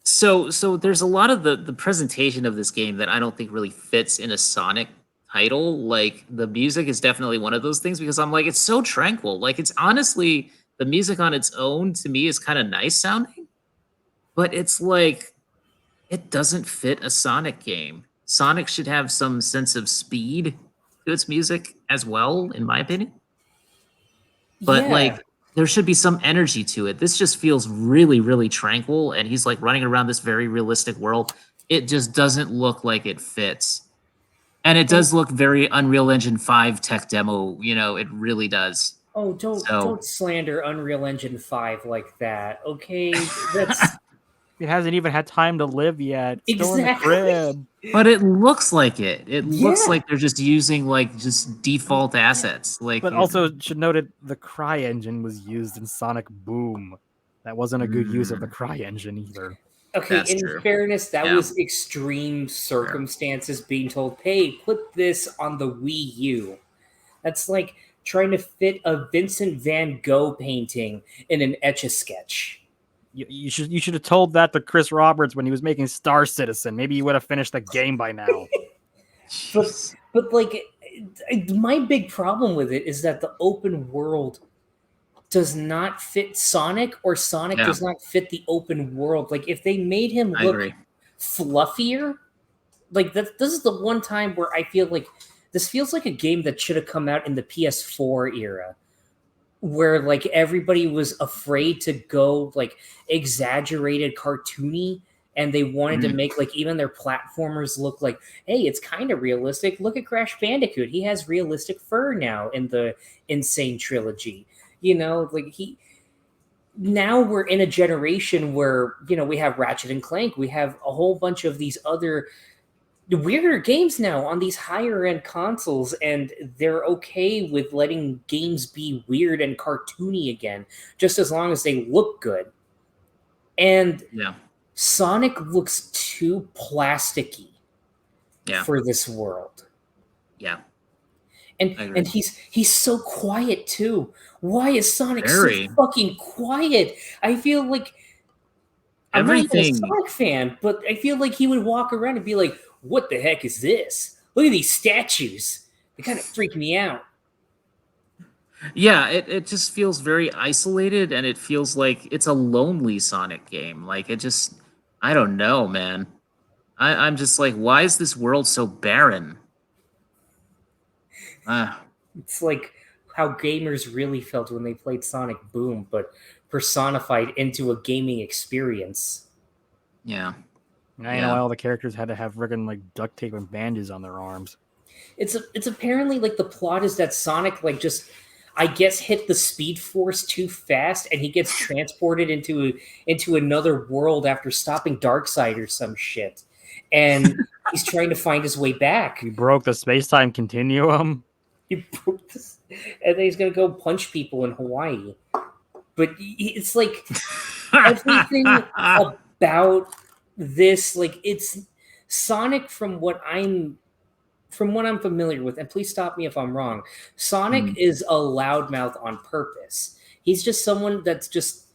So there's a lot of the presentation of this game that I don't think really fits in a Sonic title. Like the music is definitely one of those things because I'm like, it's so tranquil. Like it's honestly, the music on its own to me is kind of nice sounding, but it's like it doesn't fit a Sonic game. Sonic should have some sense of speed to its music as well, in my opinion. But like there should be some energy to it. This just feels really, really tranquil, and he's like running around this very realistic world. It just doesn't look like it fits. And it does look very Unreal Engine 5 tech demo, it really does. Oh, don't slander Unreal Engine 5 like that, okay? That's It hasn't even had time to live yet. It's still in the exactly. crib. But it looks like it. It looks Yeah. like they're just using like just default assets. Like But also should note it, the Cry engine was used in Sonic Boom. That wasn't a good use of the Cry engine either. Okay, That's in true. fairness, that Yeah. was extreme circumstances being told, hey, put this on the Wii U. That's like trying to fit a Vincent van Gogh painting in an Etch-a-Sketch. You should have told that to Chris Roberts when he was making Star Citizen. Maybe he would have finished the game by now. But like, my big problem with it is that the open world does not fit Sonic, or Sonic does not fit the open world. Like, if they made him look fluffier, like this is the one time where I feel like this feels like a game that should have come out in the PS4 era, where like everybody was afraid to go like exaggerated cartoony, and they wanted to make like even their platformers look like, hey, it's kind of realistic. Look at Crash Bandicoot. He has realistic fur now in the Insane Trilogy. Now we're in a generation where, we have Ratchet and Clank. We have a whole bunch of these other weirder games now on these higher end consoles, and they're okay with letting games be weird and cartoony again, just as long as they look good. And Sonic looks too plasticky for this world. Yeah. And he's so quiet too. Why is Sonic so fucking quiet? I feel like I'm not even a Sonic fan, but I feel like he would walk around and be like, what the heck is this? Look at these statues. They kind of freak me out. Yeah, it just feels very isolated, and it feels like it's a lonely Sonic game. Like it just, I don't know, man. I'm just like, why is this world so barren? It's like how gamers really felt when they played Sonic Boom, but personified into a gaming experience. Yeah. Now you know why all the characters had to have friggin' like duct tape and bandages on their arms. It's apparently like the plot is that Sonic like just, I guess, hit the Speed Force too fast, and he gets transported into another world after stopping Darkseid or some shit. And he's trying to find his way back. He broke the space-time continuum. He broke this, and then he's gonna go punch people in Hawaii. But it's like everything about this, like it's Sonic from what I'm familiar with, and please stop me if I'm wrong. Sonic is a loudmouth on purpose. He's just someone that's just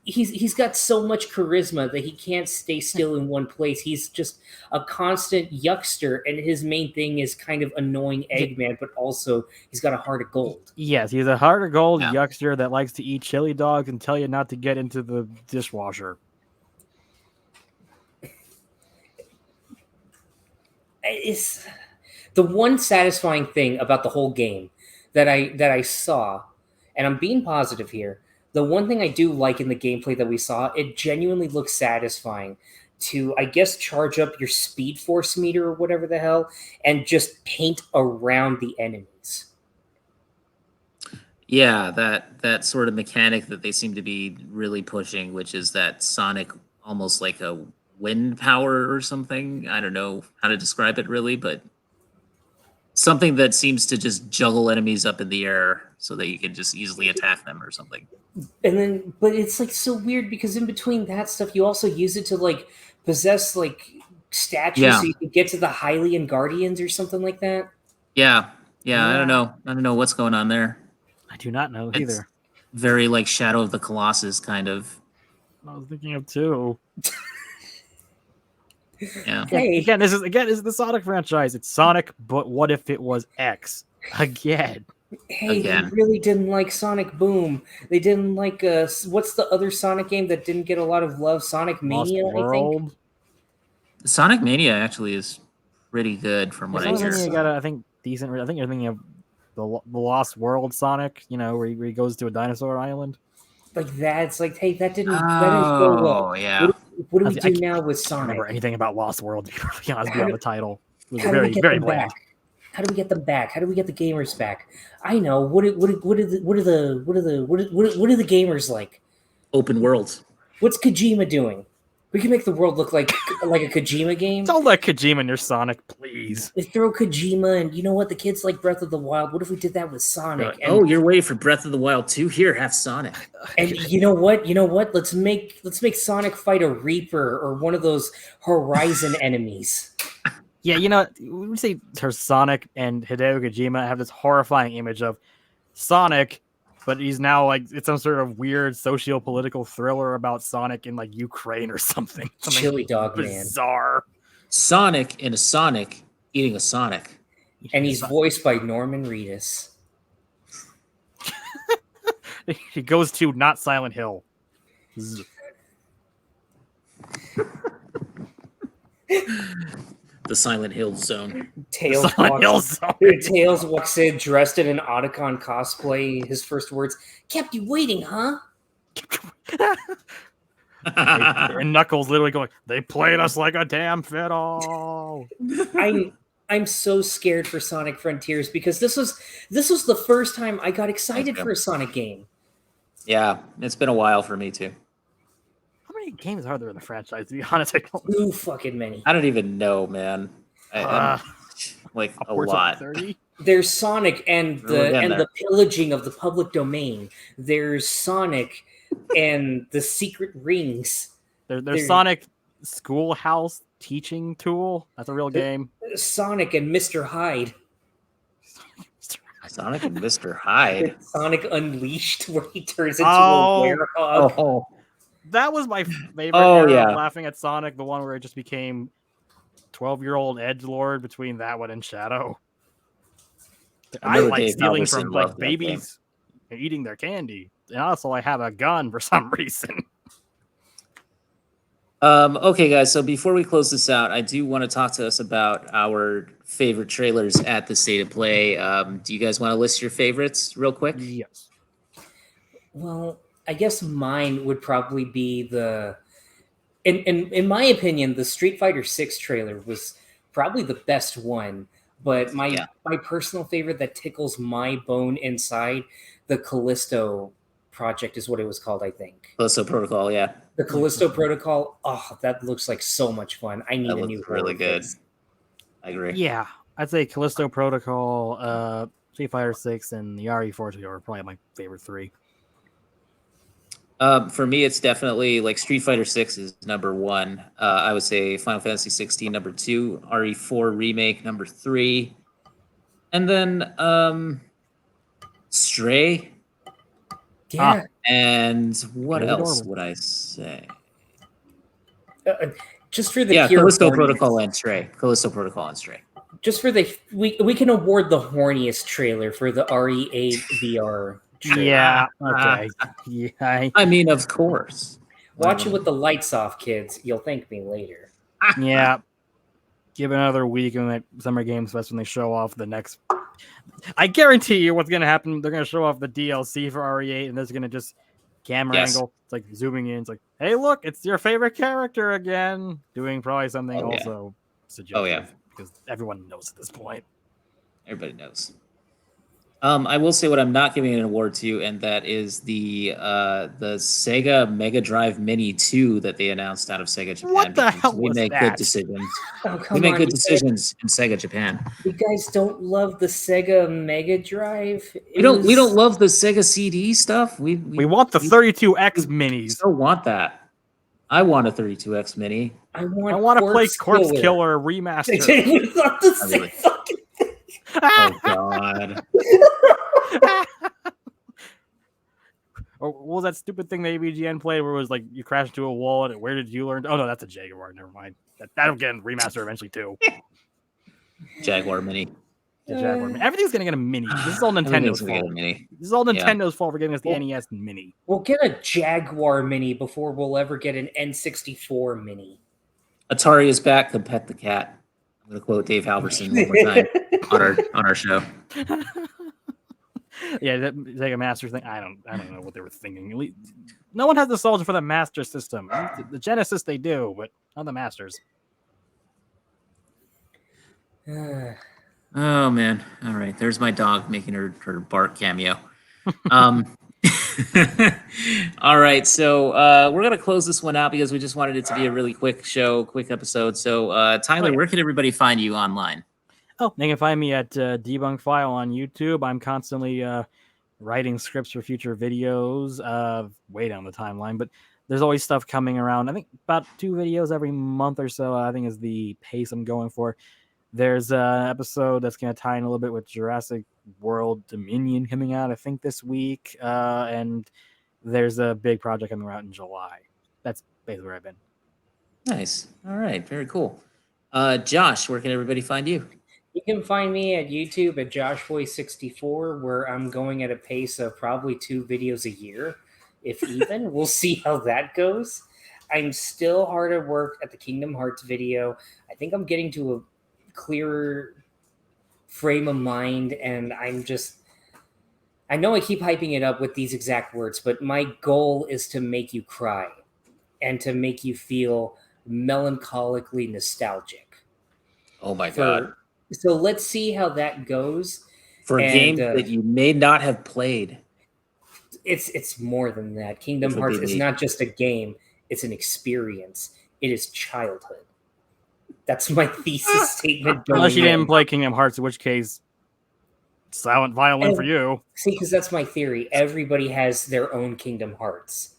he's got so much charisma that he can't stay still in one place. He's just a constant yuckster, and his main thing is kind of annoying Eggman, but also he's got a heart of gold. Yes, he's a heart of gold yuckster that likes to eat chili dogs and tell you not to get into the dishwasher. It's the one satisfying thing about the whole game that I saw, and I'm being positive here. The one thing I do like in the gameplay that we saw, it genuinely looks satisfying to, I guess, charge up your Speed Force meter or whatever the hell, and just paint around the enemies. Yeah, that sort of mechanic that they seem to be really pushing, which is that Sonic almost like a wind power or something. I don't know how to describe it really, but something that seems to just juggle enemies up in the air so that you can just easily attack them or something. And then, but it's like so weird because in between that stuff, you also use it to like possess like statues so you can get to the Hylian Guardians or something like that. Yeah. I don't know what's going on there. I do not know either. Very like Shadow of the Colossus kind of. I was thinking of too. Yeah. Hey. Again, this is the Sonic franchise. It's Sonic, but what if it was X again? Hey, they really didn't like Sonic Boom. They didn't like what's the other Sonic game that didn't get a lot of love? Sonic Mania, I think. Sonic Mania actually is pretty good from what I hear. Mania got I think decent. I think you're thinking of the Lost World Sonic. You know, where he goes to a dinosaur island. Like that. It's like, hey, that didn't go well. Oh yeah. What do we do now with Sonic? I don't remember anything about Lost World. To be perfectly honest, beyond the title. It was how very, do we get very them bland. back? How do we get them back? How do we get the gamers back? I know. What are the gamers like? Open worlds. What's Kojima doing? We can make the world look like a Kojima game. Don't let Kojima in your Sonic, please. They throw Kojima, and you know what? The kids like Breath of the Wild. What if we did that with Sonic? And, you're waiting for Breath of the Wild 2? Here, have Sonic. And you know what? Let's make Sonic fight a Reaper or one of those Horizon enemies. Yeah, you know, we say Sonic and Hideo Kojima have this horrifying image of Sonic, but he's now like it's some sort of weird socio-political thriller about Sonic in like Ukraine or something. Chili dog bizarre. Man. Sonic in a Sonic eating a Sonic. And he's voiced by Norman Reedus. He goes to not Silent Hill. The Silent Hill Zone. Tails walks in dressed in an Otacon cosplay. His first words, "Kept you waiting, huh?" And Knuckles literally going, "They played us like a damn fiddle." I'm so scared for Sonic Frontiers because this was the first time I got excited for a Sonic game. Yeah, it's been a while for me too. How many games are there in the franchise? To be honest, I don't know. Too fucking many. I don't even know, man. Like a lot. 30? There's Sonic and the pillaging of the public domain. There's Sonic and the secret rings. There's Sonic Schoolhouse Teaching Tool. That's a real game. Sonic and Mr. Hyde. Sonic and Mr. Hyde. Sonic Unleashed, where he turns into a werehog. Oh. That was my favorite. Laughing at Sonic, the one where it just became 12-year-old edgelord between that one and Shadow. I like stealing from like babies and eating their candy. And also I have a gun for some reason. Okay, guys, so before we close this out, I do want to talk to us about our favorite trailers at the State of Play. Do you guys want to list your favorites real quick? Yes. Well, I guess mine would probably be in my opinion, the Street Fighter VI trailer was probably the best one. But my Yeah. my personal favorite that tickles my bone inside, the Callisto project is what it was called, I think. Callisto Protocol, yeah. The Callisto Protocol. Oh, that looks like so much fun. I need That a looks new really horror good. fix. I agree. Yeah, I'd say Callisto Protocol, Street Fighter 6, and the RE4 are probably my favorite three. For me, it's definitely like Street Fighter 6 is number one. I would say Final Fantasy 16 number two, RE4 remake number three, and then Stray. Yeah. And what Very else adorable. would I say? Just for the Yeah, pure Callisto horniness. Protocol and Stray. Callisto Protocol and Stray. Just for the we can award the horniest trailer for the RE8 VR trailer. Yeah. Okay. Yeah. I mean, of course. Watch it with the lights off, kids. You'll thank me later. Yeah. Give it another week and at Summer Games Fest when they show off the next. I guarantee you what's going to happen. They're going to show off the DLC for RE8 and there's going to just camera Yes. angle. It's like zooming in. It's like, hey, look, it's your favorite character again. Doing probably something Oh, yeah. also suggestive. Oh, yeah. Because everyone knows at this point. Everybody knows. I will say what I'm not giving an award to, and that is the Sega Mega Drive Mini 2 that they announced out of Sega Japan. What the because hell we was make good that? decisions. Oh, We come make on. good decisions in Sega Japan. You guys don't love the Sega Mega Drive? We don't love the Sega CD stuff. We want the 32X minis. still want that. I want a 32X Mini. I I want to play Corpse Killer Remastered. It's not the I same really- fucking Oh God. Or what was that stupid thing that ABGN played where it was like you crashed into a wall and where did you learn? Oh no, that's a Jaguar. Never mind. That'll get a remaster eventually too. Jaguar Mini. The Jaguar. Everything's gonna get a mini. This is all Everything's Nintendo's gonna get a fault. Mini. This is all Yeah. Nintendo's fault for getting us the Well- NES Mini. We'll get a Jaguar Mini before we'll ever get an N64 Mini. Atari is back. The pet the cat. I'm gonna quote Dave Halverson one more time on our show. Yeah, that Sega Master thing. I don't know what they were thinking. No one has nostalgia for the Master System. The Genesis they do, but not the Masters. Oh man! All right, there's my dog making her bark cameo. All right, so we're gonna close this one out because we just wanted it to be a really quick show, quick episode. So Tyler, Oh, yeah. where can everybody find you online? Oh, they can find me at Debunk File on YouTube. I'm constantly writing scripts for future videos, way down the timeline, but there's always stuff coming around. I think about 2 videos every month or so, I think is the pace I'm going for. There's an episode that's going to tie in a little bit with Jurassic World Dominion coming out, I think, this week. And there's a big project coming out in July. That's basically where I've been. Nice. All right, very cool. Josh, where can everybody find you? You can find me at YouTube at JoshBoy64, where I'm going at a pace of probably 2 videos a year, if even. We'll see how that goes. I'm still hard at work at the Kingdom Hearts video. I think I'm getting to a clearer frame of mind, and I know I keep hyping it up with these exact words, but my goal is to make you cry and to make you feel melancholically nostalgic. Oh my God! So let's see how that goes. For a And, game that you may not have played. It's more than that. Kingdom Which would Hearts be is neat. not just a game, it's an experience. It is childhood. That's my thesis statement. Unless you going didn't in. play Kingdom Hearts, in which case, silent violin for you. See, because that's my theory. Everybody has their own Kingdom Hearts.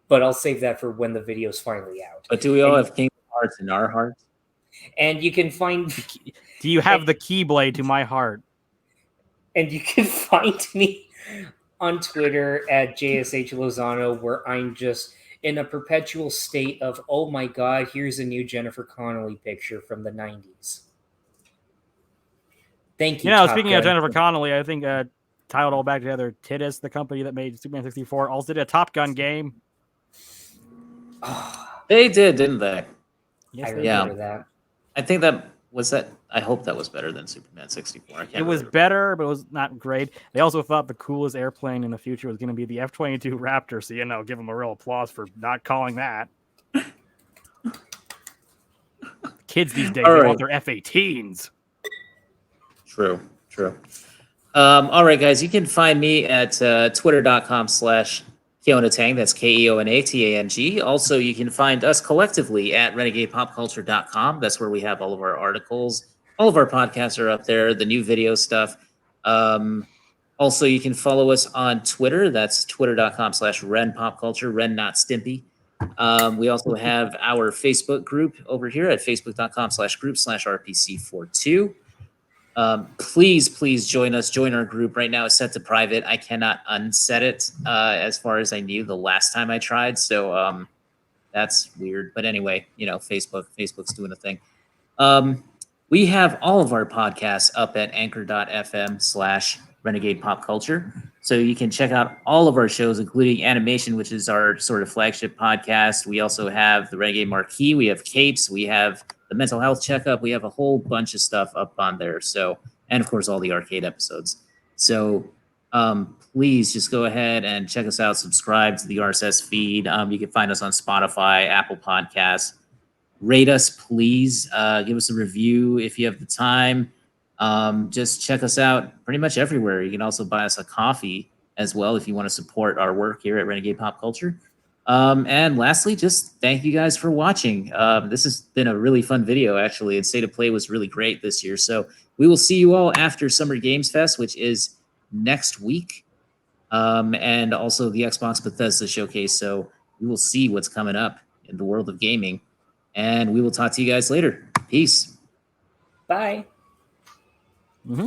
But I'll save that for when the video's finally out. But do we all And- have Kingdom Hearts in our hearts? And you can find Do you have the Keyblade to my heart? me on Twitter at JSH Lozano, where I'm just in a perpetual state of, oh my God, here's a new Jennifer Connelly picture from the 90s. Thank you. You know, Top speaking of Gun. Jennifer Connelly, I think tied it all back together. Titus, the company that made Superman 64, also did a Top Gun game. They did, didn't they? Yes, I they remember did. that. I think that was that. I hope that was better than Superman 64. I can't It was remember. better, but it was not great. They also thought the coolest airplane in the future was going to be the F-22 Raptor, so, you know, give them a real applause for not calling that. Kids these days, All they right. want their F-18s. True. All right, guys, you can find me at twitter.com/Keonatang. That's KeonaTang. Also, you can find us collectively at renegadepopculture.com. That's where we have all of our articles. All of our podcasts are up there, the new video stuff. Also, you can follow us on Twitter. That's twitter.com/RenPopCulture, Ren not Stimpy. We also have our Facebook group over here at facebook.com/group/RPC42. Please join us. Join our group. Right now it's set to private. I cannot unset it as far as I knew the last time I tried. So that's weird. But anyway, Facebook's doing a thing. We have all of our podcasts up at anchor.fm/Renegade Pop Culture. So you can check out all of our shows, including Animation, which is our sort of flagship podcast. We also have the Renegade Marquee. We have Capes. We have the Mental Health Checkup. We have a whole bunch of stuff up on there. So, and of course, all the arcade episodes. So please just go ahead and check us out. Subscribe to the RSS feed. You can find us on Spotify, Apple Podcasts. Rate us, please. Give us a review if you have the time. Just check us out pretty much everywhere. You can also buy us a coffee as well if you want to support our work here at Renegade Pop Culture. And lastly, just thank you guys for watching. This has been a really fun video, actually, and State of Play was really great this year. So we will see you all after Summer Games Fest, which is next week, and also the Xbox Bethesda Showcase. So we will see what's coming up in the world of gaming. And we will talk to you guys later. Peace. Bye. Mm-hmm.